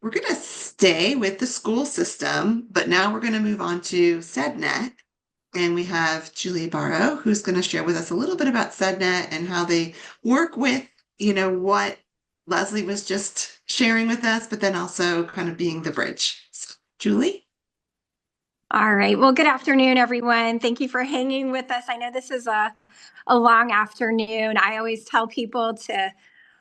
We're going to stay with the school system, but now we're going to move on to SEDNET. And we have Julie Barrow, who's going to share with us a little bit about SEDNET and how they work with, what Leslie was just sharing with us, but then also kind of being the bridge. So, Julie? All right. Well, good afternoon, everyone. Thank you for hanging with us. I know this is a long afternoon. I always tell people to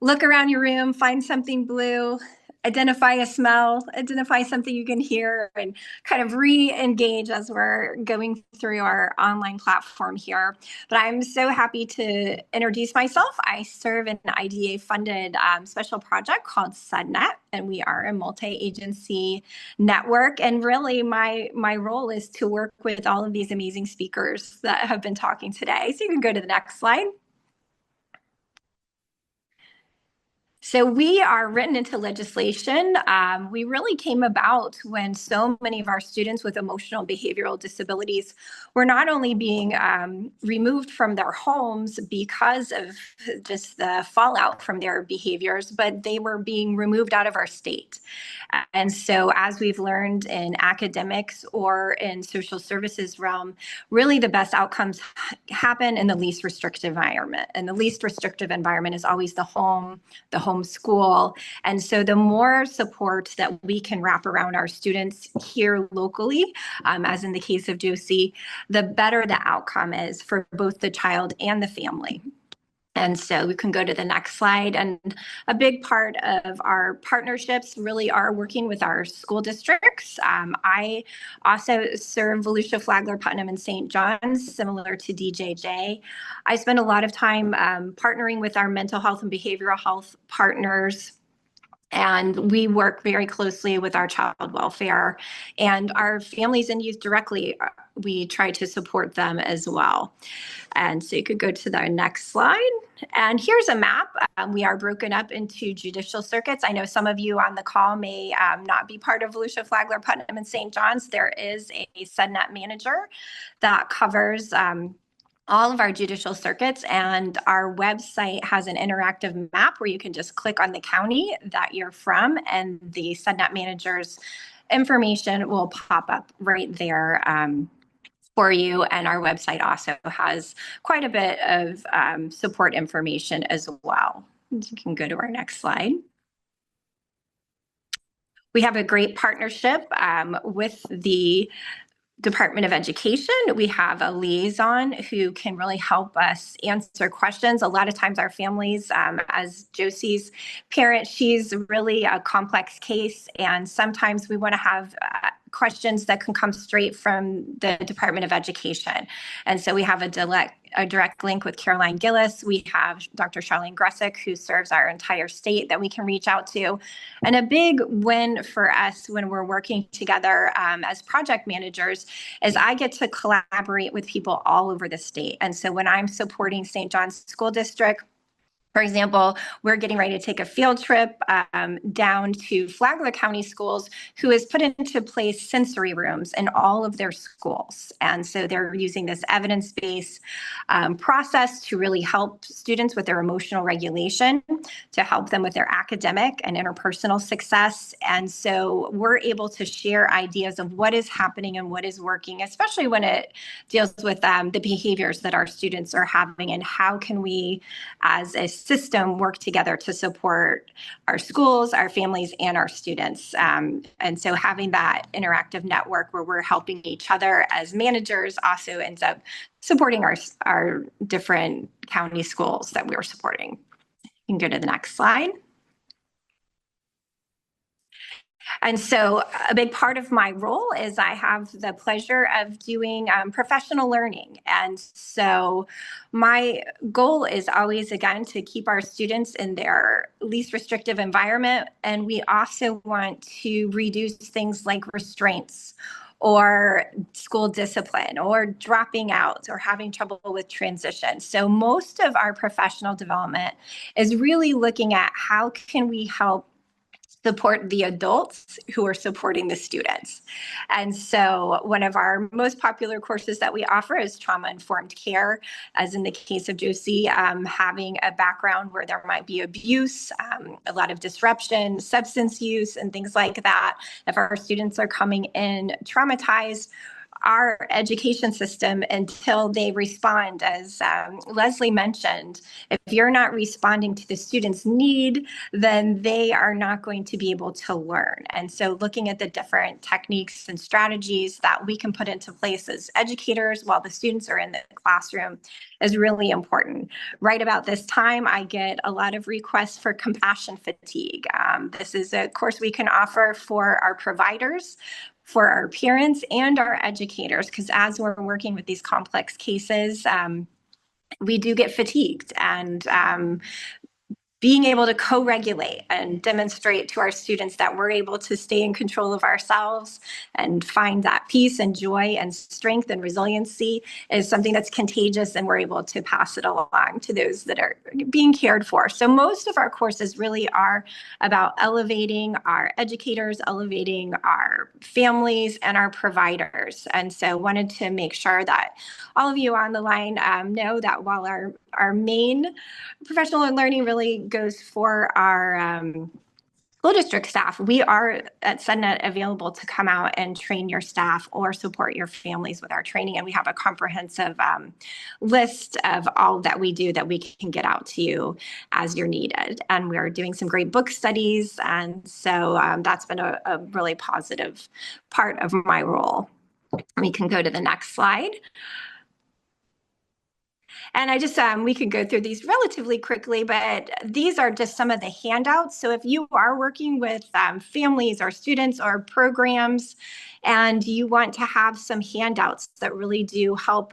look around your room, find something blue, identify a smell, identify something you can hear, and kind of re-engage as we're going through our online platform here. But I'm so happy to introduce myself. I serve in an IDA-funded special project called SEDNET, and we are a multi-agency network. And really, my role is to work with all of these amazing speakers that have been talking today. So you can go to the next slide. So we are written into legislation. We really came about when so many of our students with emotional and behavioral disabilities were not only being removed from their homes because of just the fallout from their behaviors, but they were being removed out of our state. And so as we've learned in academics or in social services realm, really the best outcomes happen in the least restrictive environment. And the least restrictive environment is always the home school. And so the more support that we can wrap around our students here locally, as in the case of Josie, the better the outcome is for both the child and the family. And so we can go to the next slide. And a big part of our partnerships really are working with our school districts. I also serve Volusia, Flagler, Putnam, and St. John's, similar to DJJ. I spend a lot of time partnering with our mental health and behavioral health partners. And we work very closely with our child welfare and our families and youth directly. We try to support them as well. And so you could go to the next slide. And here's a map. We are broken up into judicial circuits. I know some of you on the call may not be part of Volusia, Flagler, Putnam, and St. John's. There is a SEDNET manager that covers all of our judicial circuits, and our website has an interactive map where you can just click on the county that you're from, and the SEDNET manager's information will pop up right there for you. And our website also has quite a bit of support information as well. You can go to our next slide. We have a great partnership with the Department of Education. We have a liaison who can really help us answer questions. A lot of times our families, as Josie's parent, she's really a complex case, and sometimes we want to have questions that can come straight from the Department of Education. And so we have a direct link with Caroline Gillis. We have Dr. Charlene Gressick, who serves our entire state, that we can reach out to. And a big win for us when we're working together as project managers is I get to collaborate with people all over the state. And so when I'm supporting St. John's School District, for example, we're getting ready to take a field trip down to Flagler County Schools, who has put into place sensory rooms in all of their schools. And so they're using this evidence-based process to really help students with their emotional regulation, to help them with their academic and interpersonal success. And so we're able to share ideas of what is happening and what is working, especially when it deals with the behaviors that our students are having, and how can we, as a system, work together to support our schools, our families, and our students. And so having that interactive network where we're helping each other as managers also ends up supporting our different county schools that we're supporting. You can go to the next slide. And so a big part of my role is I have the pleasure of doing professional learning. And so my goal is always, again, to keep our students in their least restrictive environment. And we also want to reduce things like restraints or school discipline or dropping out or having trouble with transition. So most of our professional development is really looking at how can we help support the adults who are supporting the students. And so one of our most popular courses that we offer is trauma-informed care, as in the case of Josie, having a background where there might be abuse, a lot of disruption, substance use, and things like that. If our students are coming in traumatized, our education system, until they respond, as Leslie mentioned, if you're not responding to the student's need, then they are not going to be able to learn. And so looking at the different techniques and strategies that we can put into place as educators while the students are in the classroom is really important. Right about this time, I get a lot of requests for compassion fatigue. This is a course we can offer for our providers, for our parents, and our educators, because as we're working with these complex cases, we do get fatigued, and being able to co-regulate and demonstrate to our students that we're able to stay in control of ourselves and find that peace and joy and strength and resiliency is something that's contagious, and we're able to pass it along to those that are being cared for. So most of our courses really are about elevating our educators, elevating our families, and our providers. And so wanted to make sure that all of you on the line know that while our main professional learning really goes for our school district staff, we are at SEDNET available to come out and train your staff or support your families with our training. And we have a comprehensive list of all that we do that we can get out to you as you're needed. And we're doing some great book studies. And so that's been a really positive part of my role. We can go to the next slide. And I just, we could go through these relatively quickly, but these are just some of the handouts. So if you are working with families or students or programs, and you want to have some handouts that really do help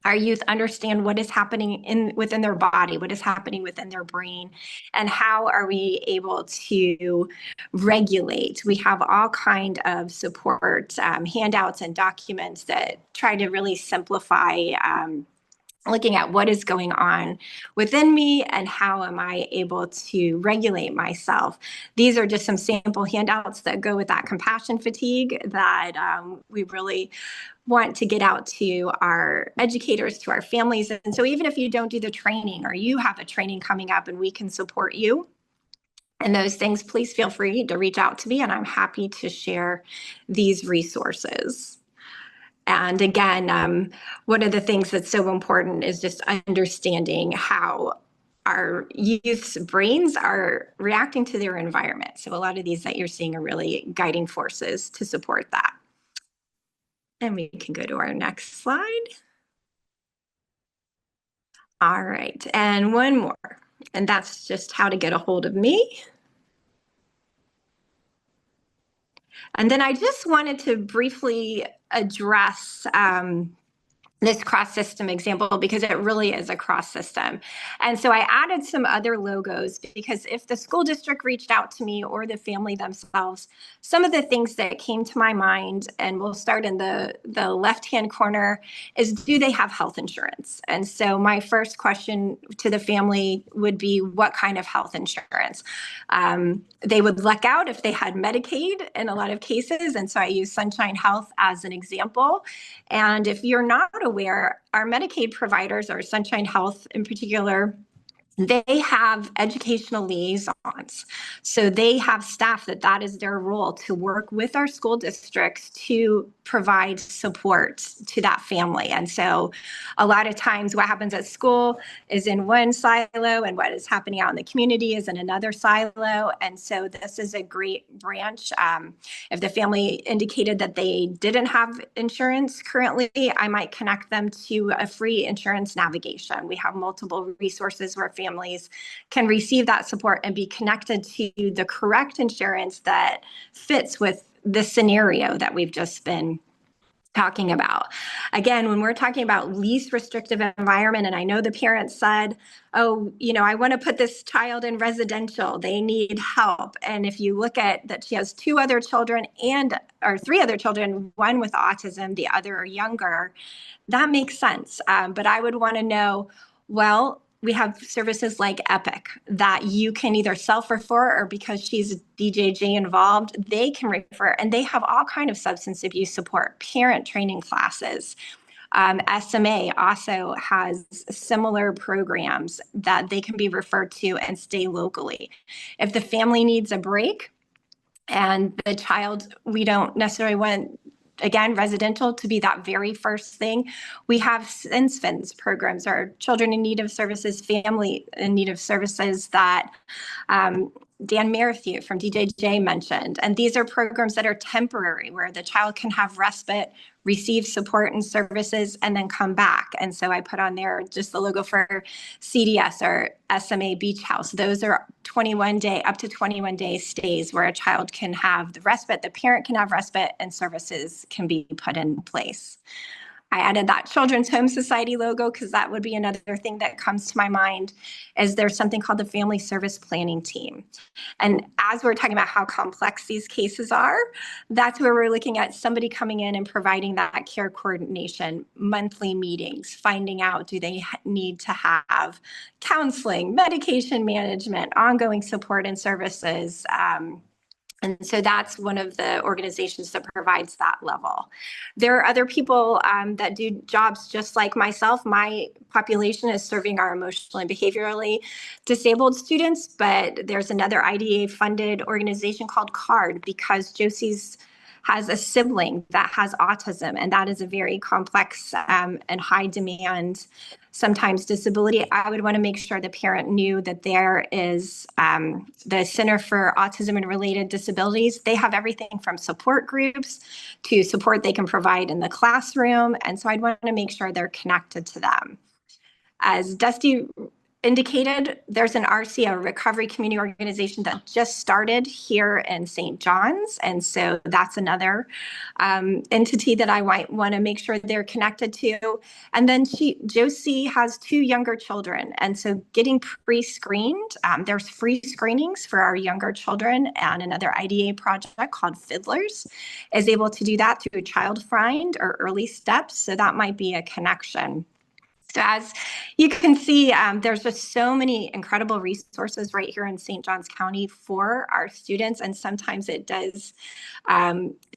our youth understand what is happening within their body, what is happening within their brain, and how are we able to regulate. We have all kind of support handouts and documents that try to really simplify looking at what is going on within me and how am I able to regulate myself. These are just some sample handouts that go with that compassion fatigue that we really want to get out to our educators, to our families. And so even if you don't do the training or you have a training coming up and we can support you and those things, please feel free to reach out to me, and I'm happy to share these resources. And again, one of the things that's so important is just understanding how our youth's brains are reacting to their environment. So a lot of these that you're seeing are really guiding forces to support that. And we can go to our next slide. All right, and one more, and that's just how to get a hold of me. And then I just wanted to briefly address this cross-system example, because it really is a cross-system. And so I added some other logos because if the school district reached out to me or the family themselves, some of the things that came to my mind, and we'll start in the left-hand corner, is do they have health insurance? And so my first question to the family would be, what kind of health insurance? They would luck out if they had Medicaid in a lot of cases. And so I use Sunshine Health as an example. And if you're not aware, our Medicaid providers, or Sunshine Health in particular, they have educational liaisons. So they have staff that is their role, to work with our school districts to provide support to that family. And so a lot of times what happens at school is in one silo, and what is happening out in the community is in another silo. And so this is a great branch. If the family indicated that they didn't have insurance currently, I might connect them to a free insurance navigation. We have multiple resources where families can receive that support and be connected to the correct insurance that fits with the scenario that we've just been talking about. Again, when we're talking about least restrictive environment, and I know the parent said, oh, I want to put this child in residential, they need help. And if you look at that, she has 2 other children or 3 other children, one with autism, the other are younger, that makes sense. But I would want to know, well, we have services like Epic that you can either self-refer, or because she's DJJ involved, they can refer, and they have all kind of substance abuse support, parent training classes. SMA also has similar programs that they can be referred to and stay locally. If the family needs a break and the child, we don't necessarily want, again, residential to be that very first thing. We have SINSFINS programs, or children in need of services, family in need of services, that Dan Merrithew from DJJ mentioned. And these are programs that are temporary, where the child can have respite, receive support and services, and then come back. And so I put on there just the logo for CDS or SMA Beach House. Those are 21-day, up to 21-day stays where a child can have the respite, the parent can have respite, and services can be put in place. I added that Children's Home Society logo because that would be another thing that comes to my mind, is there's something called the Family Service Planning Team. And as we're talking about how complex these cases are, that's where we're looking at somebody coming in and providing that care coordination, monthly meetings, finding out, do they need to have counseling, medication management, ongoing support and services. And so that's one of the organizations that provides that level. There are other people that do jobs just like myself. My population is serving our emotionally and behaviorally disabled students, but there's another IDA funded organization called CARD, because Josie's has a sibling that has autism, and that is a very complex and high demand, sometimes disability. I would want to make sure the parent knew that there is the Center for Autism and Related Disabilities. They have everything from support groups to support they can provide in the classroom. And so I'd want to make sure they're connected to them. As Dusty indicated, there's an RC, a recovery community organization that just started here in St. John's. And so that's another entity that I might want to make sure they're connected to. And then Josie has 2 younger children. And so getting pre-screened, there's free screenings for our younger children, and another IDA project called Fiddlers is able to do that through Child Find or Early Steps. So that might be a connection. So as you can see, there's just so many incredible resources right here in St. Johns County for our students. And sometimes it does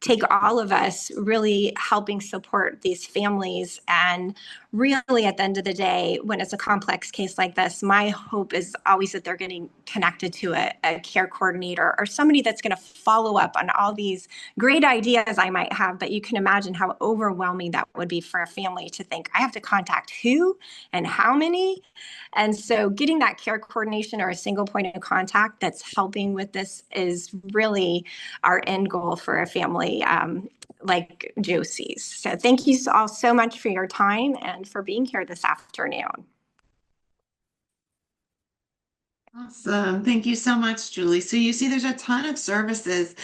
take all of us really helping support these families. And really, at the end of the day, when it's a complex case like this, my hope is always that they're getting connected to a care coordinator or somebody that's going to follow up on all these great ideas I might have. But you can imagine how overwhelming that would be for a family to think, I have to contact who and how many. And so getting that care coordination or a single point of contact that's helping with this is really our end goal for a family like Josie's. So thank you all so much for your time and for being here this afternoon. Awesome. Thank you so much, Julie. So you see there's a ton of services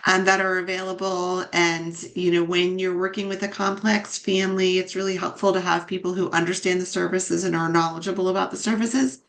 that are available. And, when you're working with a complex family, it's really helpful to have people who understand the services and are knowledgeable about the services.